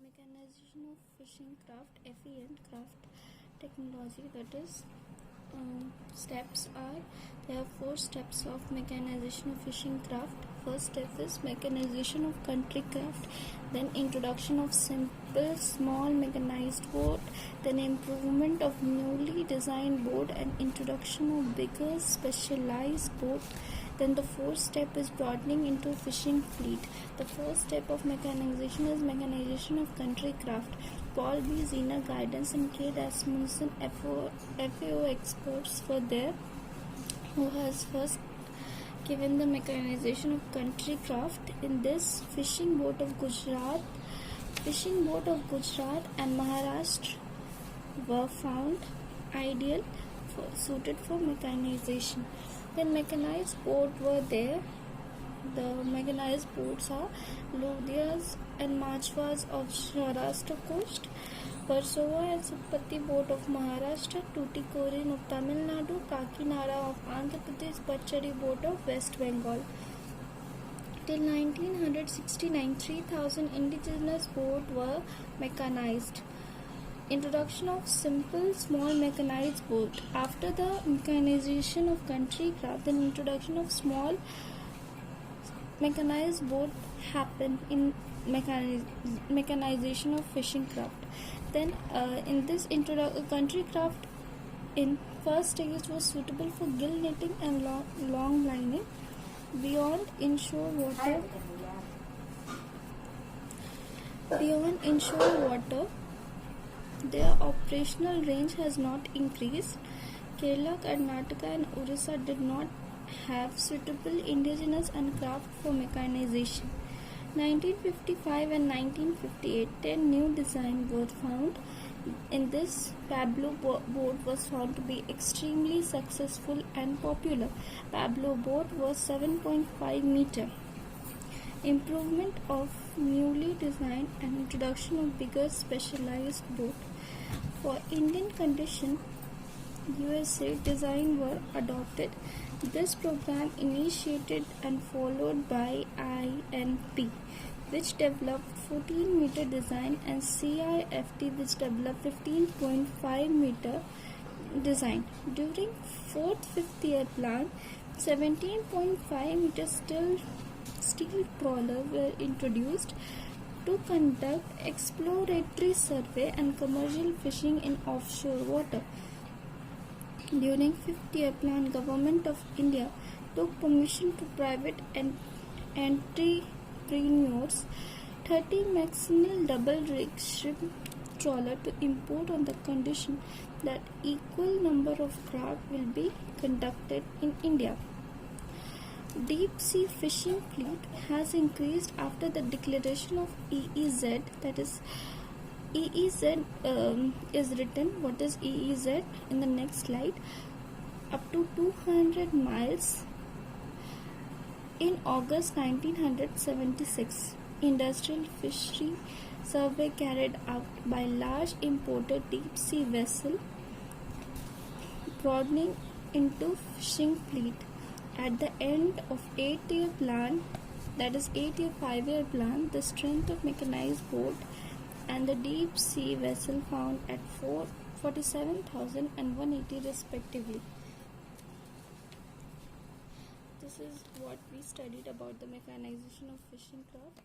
Mechanization of fishing craft, FEN, craft technology, that is steps are, there are 4 steps of mechanization of fishing craft. First step is mechanization of country craft, then introduction of simple small mechanized boat, then improvement of newly designed boat and introduction of bigger specialized boat. Then the fourth step is broadening into fishing fleet. The first step of mechanization is mechanization of country craft. Paul B. Zener guidance and K. Rasmussen FAO experts were there, who has first given the mechanization of country craft. In this, fishing boat of Gujarat and Maharashtra were found ideal suited for mechanization. Then mechanized boats were there. The mechanized boats are Lodhias and Machwas of Saurashtra coast, Versova and Sapati boat of Maharashtra, Tuticorin of Tamil Nadu, Kakinada of Andhra Pradesh, Pachadi boat of West Bengal. Till 1969, 3,000 indigenous boats were mechanized. Introduction of simple small mechanized boat. After the mechanization of country craft, then introduction of small mechanized boat happened in mechanization of fishing craft. Then in this country craft, in first stage was suitable for gill netting and long lining beyond inshore water. Their operational range has not increased. Kerala, Karnataka and Orissa did not have suitable indigenous and craft for mechanization. 1955 and 1958, 10 new designs were found. In this, Pablo boat was found to be extremely successful and popular. Pablo boat was 7.5 meter. Improvement of newly designed and introduction of bigger specialized boat. For Indian condition, USA design were adopted. This program initiated and followed by INP, which developed 14 meter design, and CIFT, which developed 15.5 meter design. During 4th-5th year plan, 17.5 meter steel trawler were introduced to conduct exploratory survey and commercial fishing in offshore water. During 5th year plan, Government of India took permission to private entrepreneurs 30 maximal double rig shrimp trawler to import on the condition that equal number of craft will be conducted in India. Deep sea fishing fleet has increased after the declaration of EEZ, that is EEZ is written. What is EEZ? In the next slide. Up to 200 miles in August 1976. Industrial fishery survey carried out by large imported deep sea vessel, broadening into fishing fleet. At the end of 8-year plan, that is 8-year 5-year plan, the strength of mechanized boat and the deep sea vessel found at 47,000 and 180 respectively. This is what we studied about the mechanization of fishing craft.